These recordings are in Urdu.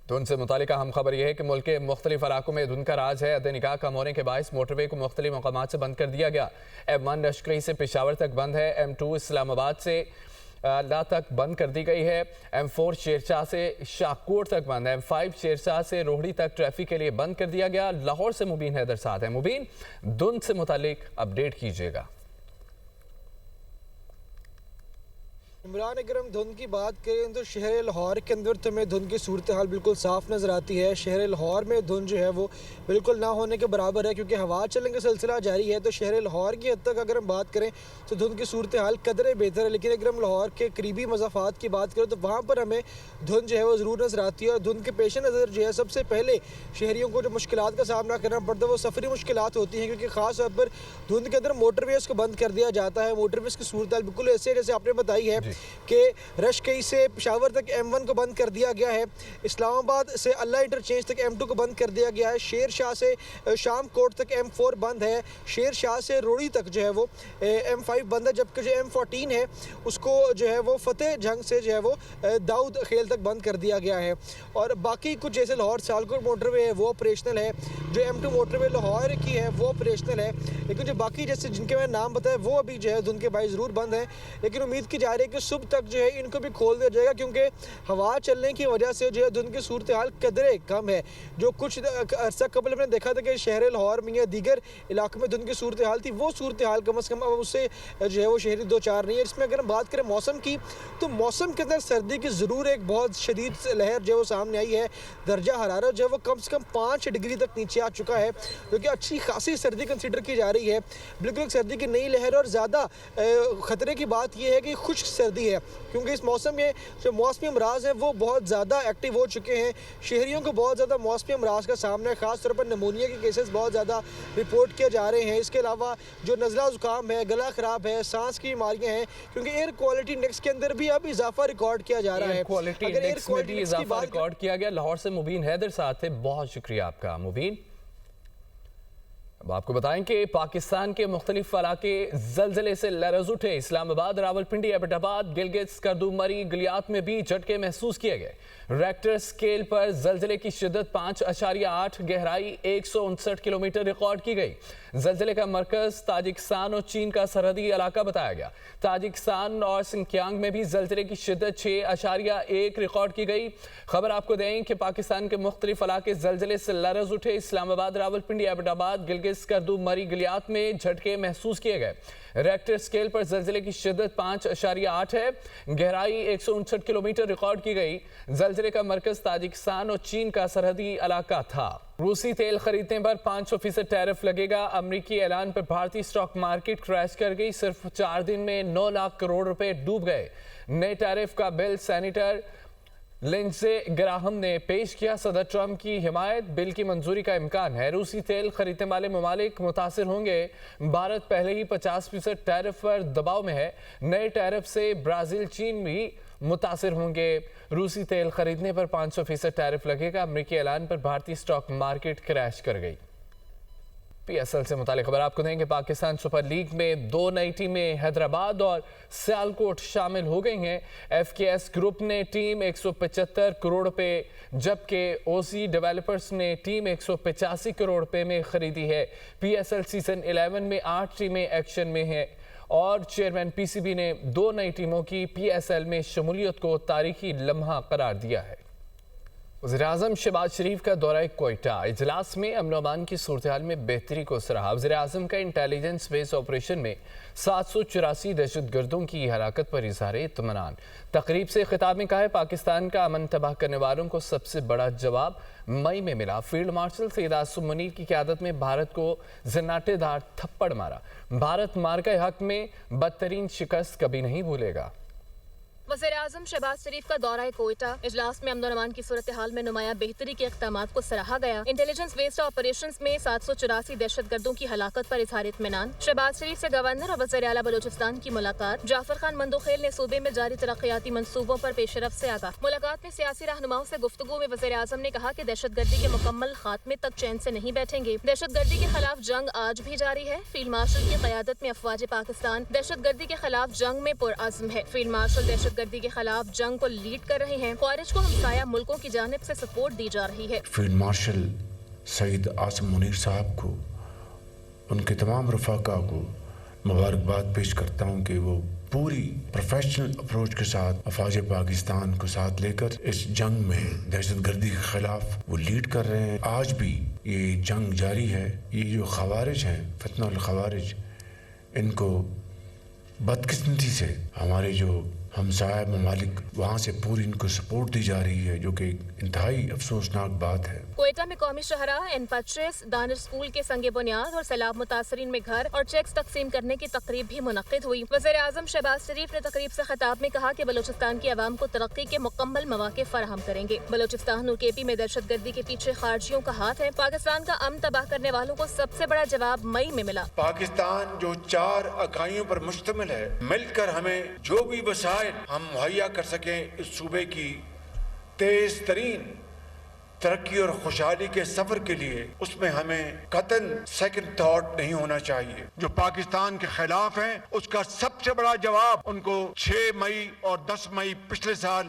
دھند سے متعلق اہم خبر یہ ہے کہ ملک کے مختلف علاقوں میں دھند کا راج ہے۔ نکاح کم ہونے کے باعث موٹر وے کو مختلف مقامات سے بند کر دیا گیا۔ M1 لشکری سے پشاور تک بند ہے۔ M2 اسلام آباد سے لا تک بند کر دی گئی ہے۔ M4 شیرشاہ سے شاہکوٹ تک بند ہے۔ M5 شیرشاہ سے روہڑی تک ٹریفک کے لیے بند کر دیا گیا۔ لاہور سے مبین حیدر ساتھ ہے۔ مبین، دھند سے متعلق اپڈیٹ کیجیے گا۔ عمران اگر ہم دھند کی بات کریں تو شہر لاہور کے اندر تو ہمیں دھند کی صورتحال بالکل صاف نظر آتی ہے۔ شہر لاہور میں دھند جو ہے وہ بالکل نہ ہونے کے برابر ہے، کیونکہ ہوا چلنے کا سلسلہ جاری ہے۔ تو شہر لاہور کی حد تک اگر ہم بات کریں تو دھند کی صورتحال قدرے بہتر ہے، لیکن اگر ہم لاہور کے قریبی مضافات کی بات کریں تو وہاں پر ہمیں دھند جو ہے وہ ضرور نظر آتی ہے۔ اور دھند کے پیش نظر جو ہے سب سے پہلے شہریوں کو جو مشکلات کا سامنا کرنا پڑتا ہے وہ سفری مشکلات ہوتی ہیں، کیونکہ خاص طور پر دھند کے اندر موٹر ویز کو بند کر دیا جاتا ہے۔ موٹر ویز کی صورتحال بالکل ایسے ہے جیسے آپ نے بتائی ہے کہ رشکئی سے پشاور تک M1 کو بند کر دیا گیا ہے۔ اسلام آباد سے اللہ انٹرچینج تک M2 کو بند کر دیا گیا ہے۔ شیر شاہ سے شام کوٹ تک M4 بند ہے۔ شیر شاہ سے روڑی تک جو ہے وہ M5 بند ہے، جبکہ جو M14 ہے اس کو جو ہے وہ فتح جنگ سے جو ہے وہ داؤد خیل تک بند کر دیا گیا ہے۔ اور باقی کچھ جیسے لاہور سیالکوٹ موٹر وے ہے وہ آپریشنل ہے، جو M2 موٹر وے لاہور کی ہے وہ آپریشنل ہے، لیکن جو باقی جیسے جن کے میں نام بتایا وہ ابھی جو ہے دھند کے باعث ضرور بند ہیں، لیکن امید کی جا رہی ہے کہ صبح تک جو ہے ان کو بھی کھول دیا جائے گا، کیونکہ ہوا چلنے کی وجہ سے جو ہے دھند کی صورتحال قدرے کم ہے۔ جو کچھ عرصہ قبل ہم نے دیکھا تھا کہ شہر لاہور میں یا دیگر علاقوں میں دھند کی صورتحال تھی، وہ صورتحال کم از کم اب اس سے جو ہے وہ شہری دو چار نہیں ہے۔ اس میں اگر ہم بات کریں موسم کی تو موسم کے اندر سردی کی ضرور ایک بہت شدید لہر جو ہے وہ سامنے آئی ہے۔ درجہ حرارت جو ہے وہ کم سے کم 5 ڈگری تک نیچے آ چکا ہے، جو کہ اچھی خاصی سردی کنسیڈر کی جا رہی ہے۔ بالکل ایک سردی کی نئی لہر، اور زیادہ خطرے کی بات یہ ہے کہ خشک سردی ہے، کیونکہ اس موسم میں جو موسمی امراض ہیں وہ بہت زیادہ ایکٹیو ہو چکے ہیں۔ شہریوں کو بہت زیادہ موسمی امراض کا سامنا ہے، خاص طور پر نمونیا کے کیسز بہت زیادہ رپورٹ کیے جا رہے ہیں۔ اس کے علاوہ جو نزلہ زکام ہے، گلا خراب ہے، سانس کی بیماریاں ہیں، کیونکہ ایئر کوالٹی انڈیکس کے اندر بھی اب اضافہ ریکارڈ کیا جا رہا ہے۔ ایئر کوالٹی انڈیکس میں بھی اضافہ ریکارڈ کیا گیا۔ لاہور سے مبین حیدر ساتھ تھے، بہت شکریہ آپ کا مبین۔ اب آپ کو بتائیں کہ پاکستان کے مختلف علاقے زلزلے سے لرز اٹھے۔ اسلام آباد، راولپنڈی، ایبٹ آباد، گلگت، اسکردو، مری، گلیات میں بھی جھٹکے محسوس کیے گئے۔ ریکٹر سکیل پر زلزلے کی شدت 5.8، گہرائی 159 کلومیٹر ریکارڈ کی گئی۔ زلزلے کا مرکز تاجکستان اور چین کا سرحدی علاقہ بتایا گیا۔ تاجکستان اور سنکیانگ میں بھی زلزلے کی شدت 6.1 ریکارڈ کی گئی۔ خبر آپ کو دیں کہ پاکستان کے مختلف علاقے زلزلے سے لرز اٹھے۔ اسلام آباد، راولپنڈی، ایبٹ آباد، گلگت، اسکردو، مری، گلیات میں جھٹکے محسوس کیے گئے۔ ریکٹر سکیل پر زلزلے کی شدت 5.8 ہے، گہرائی 159 کلومیٹر ریکارڈ کی گئی۔ زلزلے کا مرکز تاجکستان اور چین کا سرحدی علاقہ تھا۔ روسی تیل خریدنے پر 500% ٹیرف لگے گا۔ امریکی اعلان پر بھارتی اسٹاک مارکیٹ کریش کر گئی۔ صرف 4 دن میں 9 لاکھ کروڑ روپے ڈوب گئے۔ نئے ٹیرف کا بل سینیٹر لنڈزے گراہم نے پیش کیا۔ صدر ٹرمپ کی حمایت، بل کی منظوری کا امکان ہے۔ روسی تیل خریدنے والے ممالک متاثر ہوں گے۔ بھارت پہلے ہی 50% ٹیرف پر دباؤ میں ہے۔ نئے ٹیرف سے برازیل، چین بھی متاثر ہوں گے۔ روسی تیل خریدنے پر 500% ٹیرف لگے گا۔ امریکی اعلان پر بھارتی اسٹاک مارکیٹ کریش کر گئی۔ PSL سے متعلق خبر آپ کو دیں کہ پاکستان سپر لیگ میں 2 نئی ٹیمیں حیدرآباد اور سیالکوٹ شامل ہو گئی ہیں۔ FKS گروپ نے ٹیم 175 کروڑ روپے، جبکہ OC ڈیولپرز نے ٹیم 185 کروڑ روپے میں خریدی ہے۔ PSL سیزن 11 میں 8 ٹیمیں ایکشن میں ہیں، اور چیئرمین PCB نے 2 نئی ٹیموں کی PSL میں شمولیت کو تاریخی لمحہ قرار دیا ہے۔ وزیراعظم شہباز شریف کا دورہ کوئٹہ، اجلاس میں امن و امان کی صورتحال میں بہتری کو سراہا۔ وزیراعظم کا انٹیلیجنس بیس آپریشن میں 784 دہشت گردوں کی ہلاکت پر اظہار اطمینان۔ تقریب سے خطاب میں کہا ہے پاکستان کا امن تباہ کرنے والوں کو سب سے بڑا جواب مئی میں ملا۔ فیلڈ مارشل سید آصم منیر کی قیادت میں بھارت کو زناٹے دار تھپڑ مارا۔ بھارت مارکہ حق میں بدترین شکست کبھی نہیں بھولے گا۔ وزیراعظم شہباز شریف کا دورہ کوئٹہ، اجلاس میں امن و امان کی صورتحال میں نمایاں بہتری کے اقدامات کو سراہا گیا۔ انٹیلیجنس بیسڈ آپریشنز میں 784 دہشت گردوں کی ہلاکت پر اظہار اطمینان۔ شہباز شریف سے گورنر اور وزیر اعلیٰ بلوچستان کی ملاقات۔ جعفر خان مندوخیل نے صوبے میں جاری ترقیاتی منصوبوں پر پیش رفت سے آگاہ۔ ملاقات میں سیاسی رہنماؤں سے گفتگو میں وزیر اعظم نے کہا کہ دہشت گردی کے مکمل خاتمے تک چین سے نہیں بیٹھیں گے۔ دہشت گردی کے خلاف جنگ آج بھی جاری ہے۔ فیلڈ مارشل کی قیادت میں افواج پاکستان دہشت گردی کے خلاف جنگ میں پرعزم ہے۔ فیلڈ مارشل دہشت گردی کے خلاف جنگ کو لیڈ کر رہے ہیں، خارج کو ہمسایہ ملکوں کی جانب سے سپورٹ دی جا رہی ہے۔ فیلڈ مارشل سید عاصم منیر صاحب کو، ان کے تمام رفقا کو مبارکباد پیش کرتا ہوں کہ وہ پوری پروفیشنل اپروچ کے ساتھ افواج پاکستان کو ساتھ لے کر اس جنگ میں دہشت گردی کے خلاف وہ لیڈ کر رہے ہیں۔ آج بھی یہ جنگ جاری ہے۔ یہ جو خوارج ہیں، فتنہ الخوارج، ان کو بدقسمتی سے ہمارے جو ہمسایہ ممالک وہاں سے پوری ان کو سپورٹ دی جا رہی ہے، جو کہ انتہائی افسوسناک بات ہے۔ کوئٹہ میں قومی شاہراہ N25 دانش اسکول کے سنگ بنیاد اور سیلاب متاثرین میں گھر اور چیکس تقسیم کرنے کی تقریب بھی منعقد ہوئی۔ وزیر اعظم شہباز شریف نے تقریب سے خطاب میں کہا کہ بلوچستان کی عوام کو ترقی کے مکمل مواقع فراہم کریں گے۔ بلوچستان اور KP میں دہشت گردی کے پیچھے خارجیوں کا ہاتھ ہے۔ پاکستان کا امن تباہ کرنے والوں کو سب سے بڑا جواب مئی میں ملا۔ پاکستان جو 4 اکائیوں پر مشتمل ہے، مل کر ہمیں جو بھی وسائل ہم مہیا کر سکیں اس صوبے کی تیز ترین ترقی اور خوشحالی کے سفر کے لیے، اس میں ہمیں قطعاً سیکنڈ تھاٹ نہیں ہونا چاہیے۔ جو پاکستان کے خلاف ہیں اس کا سب سے بڑا جواب ان کو 6 مئی اور 10 مئی پچھلے سال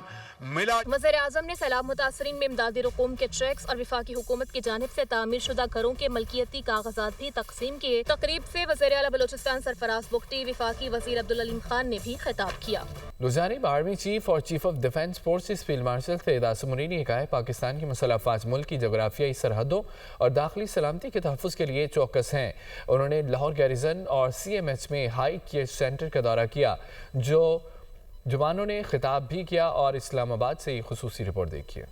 ملا۔ وزیر اعظم نے سیلاب متاثرین میں امدادی رقوم کے چیکس اور وفاقی حکومت کی جانب سے تعمیر شدہ گھروں کے ملکیتی کاغذات بھی تقسیم کیے۔ تقریب سے وزیر اعلیٰ بلوچستان سرفراز بگٹی، وفاقی وزیر عبدالعلیم خان نے بھی خطاب کیا۔ جانب آرمی چیف اور chief of defence forces field marshal Syed Asim Munir نے کہا ہے پاکستان کی مسلح افواج ملک کی جغرافیائی سرحدوں اور داخلی سلامتی کے تحفظ کے لیے چوکس ہیں۔ انہوں نے لاہور گیریزن اور CMH میں ہائی کیئر سینٹر کا دورہ کیا، جو جوانوں نے خطاب بھی کیا، اور اسلام آباد سے خصوصی رپورٹ دیکھیے۔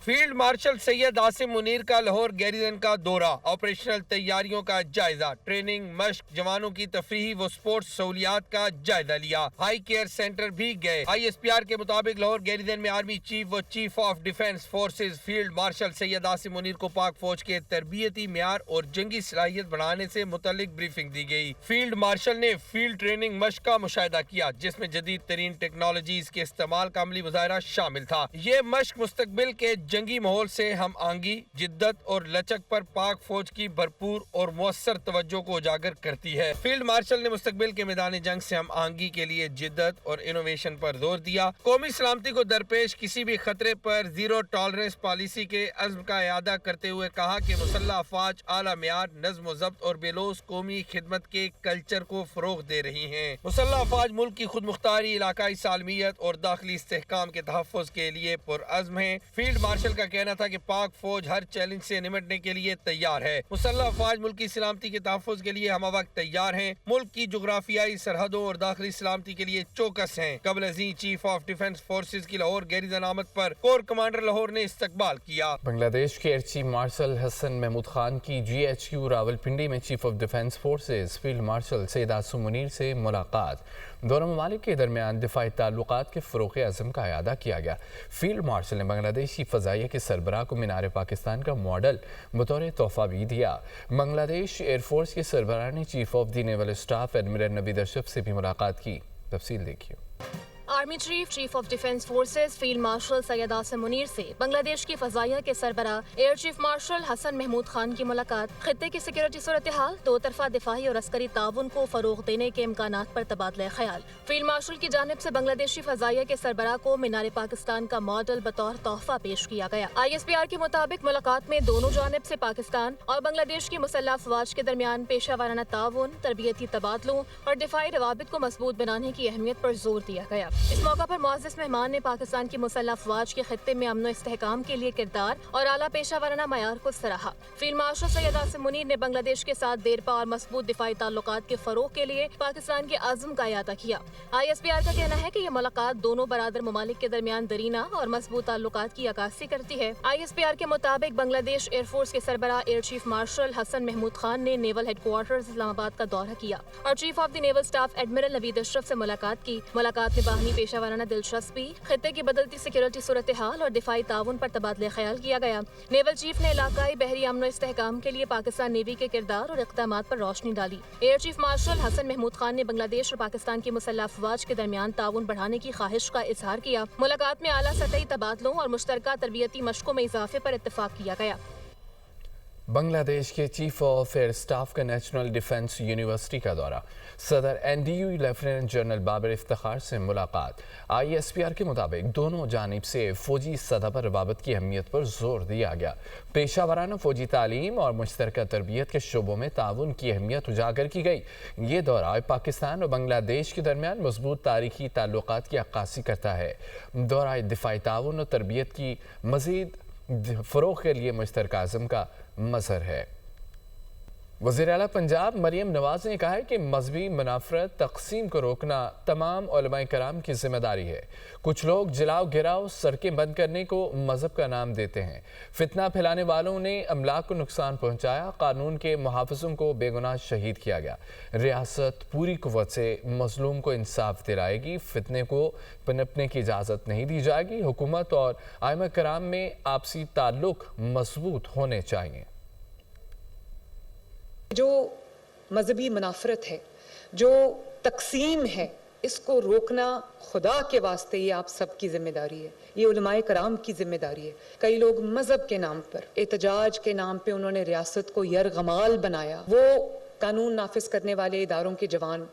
فیلڈ مارشل سید عاصم منیر کا لاہور گیریزن کا دورہ، آپریشنل تیاریوں کا جائزہ، ٹریننگ، مشق، جوانوں کی تفریحی و سپورٹس سہولیات کا جائزہ لیا۔ ہائی کیئر سینٹر بھی گئے۔ ISPR کے مطابق لاہور گیریزن میں آرمی چیف و chief of defence forces field marshal Syed Asim Munir کو پاک فوج کے تربیتی معیار اور جنگی صلاحیت بڑھانے سے متعلق بریفنگ دی گئی۔ فیلڈ مارشل نے فیلڈ ٹریننگ مشق کا مشاہدہ کیا، جس میں جدید ترین ٹیکنالوجیز کے استعمال کا عملی مظاہرہ شامل تھا۔ یہ مشق مستقبل کے جنگی ماحول سے ہم آہنگی، جدت اور لچک پر پاک فوج کی بھرپور اور مؤثر توجہ کو اجاگر کرتی ہے۔ فیلڈ مارشل نے مستقبل کے میدان جنگ سے ہم آہنگی کے لیے جدت اور انوویشن پر زور دیا۔ قومی سلامتی کو درپیش کسی بھی خطرے پر زیرو ٹالرنس پالیسی کے عزم کا اعادہ کرتے ہوئے کہا کہ مسلح افواج اعلیٰ معیار، نظم و ضبط اور بے لوث قومی خدمت کے کلچر کو فروغ دے رہی ہیں۔ مسلح افواج ملک کی خود مختاری، علاقائی سالمیت اور داخلی استحکام کے تحفظ کے لیے پرعزم ہیں۔ فیلڈ مارشل کا کہنا تھا کہ پاک فوج ہر چیلنج سے نمٹنے کے لیے تیار ہے۔ مسلح افواج ملک کی سلامتی کے تحفظ کے لیے ہمہ وقت تیار ہیں، ملک کی جغرافیائی سرحدوں اور داخلی سلامتی کے لیے چوکس ہیں۔ قبل ازیں چیف آف ڈیفنس فورسز کی لاہور گیریزن آمد پر کور کمانڈر لاہور نے استقبال کیا۔ بنگلہ دیش کے air chief marshal Hasan Mahmood Khan کی GHQ راولپنڈی میں chief of defence forces field marshal Syed Asim Munir سے ملاقات۔ دونوں ممالک کے درمیان دفاعی تعلقات کے فروغ عزم کا اعادہ کیا گیا۔ فیلڈ مارشل نے بنگلہ دیشی فضائیہ کے سربراہ کو مینار پاکستان کا ماڈل بطور تحفہ بھی دیا۔ بنگلہ دیش ایئر فورس کے سربراہ نے chief of the naval staff admiral Naveed Ashraf سے بھی ملاقات کی۔ تفصیل دیکھیے۔ Army chief of defence forces field marshal Syed Asim Munir سے بنگلہ دیش کی فضائیہ کے سربراہ air chief marshal Hasan Mahmood Khan کی ملاقات۔ خطے کی سیکورٹی صورتحال، دو طرفہ دفاعی اور عسکری تعاون کو فروغ دینے کے امکانات پر تبادلہ خیال۔ فیلڈ مارشل کی جانب سے بنگلہ دیشی فضائیہ کے سربراہ کو مینار پاکستان کا ماڈل بطور تحفہ پیش کیا گیا۔ ISPR کے مطابق ملاقات میں دونوں جانب سے پاکستان اور بنگلہ دیش کی مسلح افواج کے درمیان پیشہ ورانہ تعاون، تربیتی تبادلوں اور دفاعی روابط کو مضبوط بنانے کی اہمیت پر زور دیا گیا۔ اس موقع پر معزز مہمان نے پاکستان کی مسلح افواج کے خطے میں امن و استحکام کے لیے کردار اور اعلیٰ پیشہ ورانہ معیار کو سراہا۔ فیلڈ مارشل سید عاصم منیر نے بنگلہ دیش کے ساتھ دیرپا اور مضبوط دفاعی تعلقات کے فروغ کے لیے پاکستان کے عزم کا اعادہ کیا۔ ISPR کا کہنا ہے کہ یہ ملاقات دونوں برادر ممالک کے درمیان درینہ اور مضبوط تعلقات کی عکاسی کرتی ہے۔ ISPR کے مطابق بنگلہ دیش ایئر فورس کے سربراہ air chief marshal Hasan Mahmood Khan نے نیول ہیڈ کوارٹرز اسلام آباد کا دورہ کیا اور chief of the naval staff admiral Naveed Ashraf سے ملاقات کی۔ ملاقات میں باہمی پیشہ ورانہ دلچسپی، خطے کی بدلتی سیکورٹی صورتحال اور دفاعی تعاون پر تبادلہ خیال کیا گیا۔ نیول چیف نے علاقائی بحری امن و استحکام کے لیے پاکستان نیوی کے کردار اور اقدامات پر روشنی ڈالی۔ Year chief marshal Hasan Mahmood Khan نے بنگلہ دیش اور پاکستان کی مسلح افواج کے درمیان تعاون بڑھانے کی خواہش کا اظہار کیا۔ ملاقات میں اعلیٰ سطحی تبادلوں اور مشترکہ تربیتی مشقوں میں اضافے پر اتفاق کیا گیا۔ بنگلہ دیش کے چیف آف ایئر اسٹاف کا نیشنل ڈیفنس یونیورسٹی کا دورہ، صدر NDU lieutenant general Babar Iftikhar سے ملاقات۔ ISPR کے مطابق دونوں جانب سے فوجی سطح پر روابط کی اہمیت پر زور دیا گیا۔ پیشہ ورانہ فوجی تعلیم اور مشترکہ تربیت کے شعبوں میں تعاون کی اہمیت اجاگر کی گئی۔ یہ دورہ پاکستان اور بنگلہ دیش کے درمیان مضبوط تاریخی تعلقات کی عکاسی کرتا ہے۔ دورہ دفاعی تعاون اور تربیت کی مزید فروغ کے لیے مشترکہ عزم کا مظہر ہے۔ وزیر اعلیٰ پنجاب مریم نواز نے کہا ہے کہ مذہبی منافرت تقسیم کو روکنا تمام علماء کرام کی ذمہ داری ہے۔ کچھ لوگ جلاؤ گراؤ سڑکیں بند کرنے کو مذہب کا نام دیتے ہیں۔ فتنہ پھیلانے والوں نے املاک کو نقصان پہنچایا، قانون کے محافظوں کو بے گناہ شہید کیا گیا۔ ریاست پوری قوت سے مظلوم کو انصاف دلائے گی، فتنے کو پنپنے کی اجازت نہیں دی جائے گی۔ حکومت اور ائمہ کرام میں آپسی تعلق مضبوط ہونے چاہیے۔ جو مذہبی منافرت ہے، جو تقسیم ہے، اس کو روکنا خدا کے واسطے یہ آپ سب کی ذمہ داری ہے، یہ علماء کرام کی ذمہ داری ہے۔ کئی لوگ مذہب کے نام پر، احتجاج کے نام پہ انہوں نے ریاست کو یرغمال بنایا۔ وہ قانون نافذ کرنے والے اداروں کے جوان،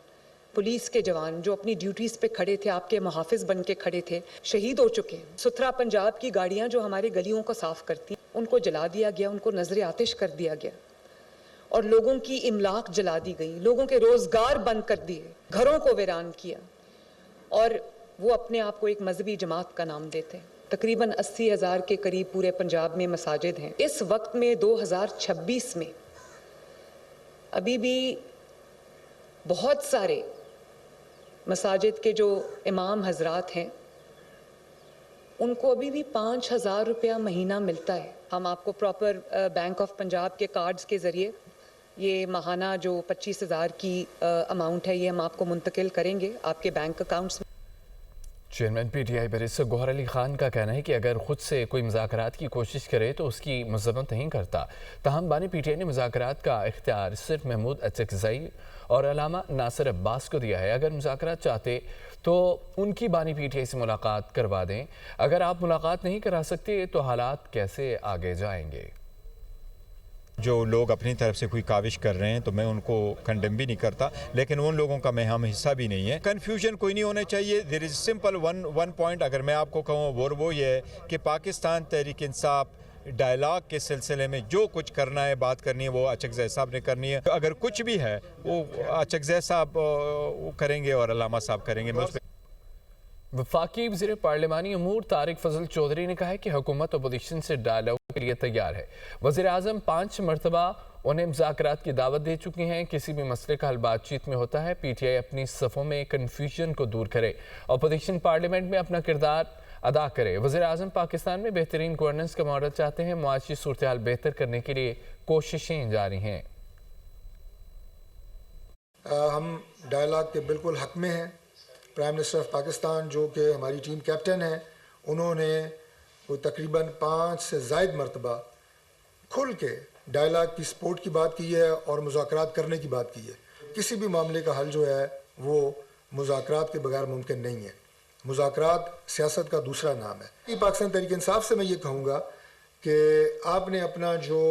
پولیس کے جوان جو اپنی ڈیوٹیز پہ کھڑے تھے، آپ کے محافظ بن کے کھڑے تھے، شہید ہو چکے ہیں۔ ستھرا پنجاب کی گاڑیاں جو ہمارے گلیوں کو صاف کرتی ہیں، ان کو جلا دیا گیا، ان کو نظر آتش کر دیا گیا، اور لوگوں کی املاک جلا دی گئی، لوگوں کے روزگار بند کر دیے، گھروں کو ویران کیا، اور وہ اپنے آپ کو ایک مذہبی جماعت کا نام دیتے ہیں۔ تقریباً 80,000 کے قریب پورے پنجاب میں مساجد ہیں۔ اس وقت میں 2026 میں ابھی بھی بہت سارے مساجد کے جو امام حضرات ہیں ان کو ابھی بھی 5,000 روپیہ مہینہ ملتا ہے۔ ہم آپ کو پراپر بینک آف پنجاب کے کارڈز کے ذریعے یہ ماہانہ جو 25,000 کی اماؤنٹ ہے، یہ ہم آپ کو منتقل کریں گے آپ کے بینک اکاؤنٹس میں۔ چیئرمین PTI بیرسٹر گوہر علی خان کا کہنا ہے کہ اگر خود سے کوئی مذاکرات کی کوشش کرے تو اس کی مذمت نہیں کرتا۔ تاہم بانی PTI نے مذاکرات کا اختیار صرف محمود اچکزئی اور علامہ ناصر عباس کو دیا ہے۔ اگر مذاکرات چاہتے تو ان کی بانی PTI سے ملاقات کروا دیں۔ اگر آپ ملاقات نہیں کرا سکتے تو حالات کیسے آگے جائیں گے؟ جو لوگ اپنی طرف سے کوئی کاوش کر رہے ہیں تو میں ان کو کنڈیم بھی نہیں کرتا، لیکن ان لوگوں کا میں ہم حصہ بھی نہیں ہے۔ کنفیوژن کوئی نہیں ہونا چاہیے۔ دیر از سمپل ون پوائنٹ اگر میں آپ کو کہوں وہ یہ ہے کہ پاکستان تحریک انصاف ڈائلاگ کے سلسلے میں جو کچھ کرنا ہے، بات کرنی ہے، وہ اچکزئی صاحب نے کرنی ہے۔ اگر کچھ بھی ہے وہ اچکزئی صاحب کریں گے اور علامہ صاحب کریں گے۔ وفاقی وزیر پارلیمانی امور طارق فضل چودھری نے کہا ہے کہ حکومت اپوزیشن سے ڈائلاگ کے لیے تیار ہے۔ وزیر اعظم 5 مرتبہ انہیں مذاکرات کی دعوت دے چکی ہیں۔ کسی بھی مسئلے کا حل بات چیت میں ہوتا ہے۔ PTI اپنی صفوں میں کنفیوژن کو دور کرے، اپوزیشن پارلیمنٹ میں اپنا کردار ادا کرے۔ وزیر اعظم پاکستان میں بہترین گورننس کا ماڈل چاہتے ہیں۔ معاشی صورتحال بہتر کرنے کے لیے کوششیں جاری ہیں۔ ہم ڈائلاگ کے بالکل حق میں ہیں۔ پرائم منسٹر آف پاکستان جو کہ ہماری ٹیم کیپٹن ہیں، انہوں نے وہ تقریباً 5 سے زائد مرتبہ کھل کے ڈائلاگ کی سپورٹ کی بات کی ہے اور مذاکرات کرنے کی بات کی ہے۔ کسی بھی معاملے کا حل جو ہے وہ مذاکرات کے بغیر ممکن نہیں ہے۔ مذاکرات سیاست کا دوسرا نام ہے۔ پاکستان تحریک انصاف سے میں یہ کہوں گا کہ آپ نے اپنا جو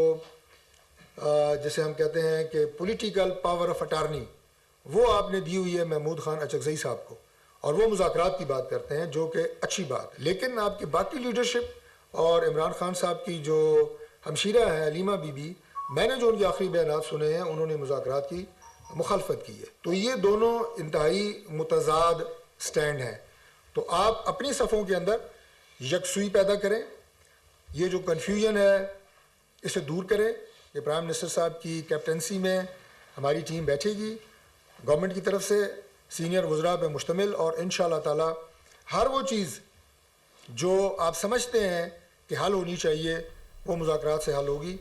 جسے ہم کہتے ہیں کہ پولیٹیکل پاور آف اٹارنی، وہ آپ نے دی ہوئی ہے محمود خان اچکزئی صاحب کو، اور وہ مذاکرات کی بات کرتے ہیں جو کہ اچھی بات ہے۔ لیکن آپ کی باقی لیڈرشپ اور عمران خان صاحب کی جو ہمشیرہ ہیں علیمہ بی بی، میں نے جو ان کے آخری بیانات سنے ہیں، انہوں نے مذاکرات کی مخالفت کی ہے۔ تو یہ دونوں انتہائی متضاد سٹینڈ ہیں۔ تو آپ اپنی صفوں کے اندر یکسوئی پیدا کریں، یہ جو کنفیوژن ہے اسے دور کریں۔ یہ پرائم منسٹر صاحب کی کیپٹنسی میں ہماری ٹیم بیٹھے گی، گورنمنٹ کی طرف سے سینئر وزراء پہ مشتمل، اور انشاءاللہ تعالی ہر وہ چیز جو آپ سمجھتے ہیں کہ حل ہونی چاہیے وہ مذاکرات سے حل ہوگی۔